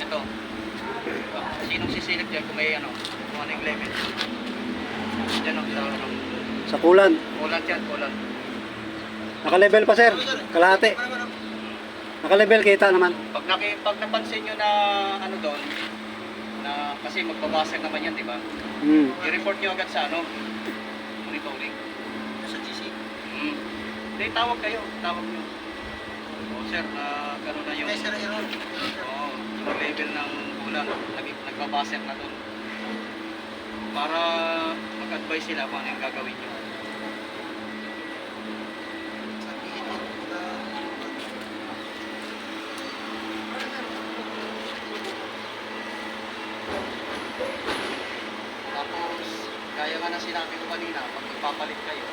Ito. Sinong sisilip dyan kung may ano, kung ano yung level. Dyan ang sa ano. Sa kulan. Kulant yan, kulant. Naka-level pa sir. Kalahati. Naka-level kita naman. Pag napansin nyo na ano doon, na kasi magbabasag naman yan, di ba? I-report nyo agad sa ano, monitoring. Sa GC. Hindi, tawag kayo, tawag nyo. O sir, gano'n na yung... Oo, yung level ng kulang, nagbabasag na doon. Para mag-advise sila kung ano yung gagawin nyo. Tapos, gaya nga na sinabi ko kanina, pag magpapalit kayo,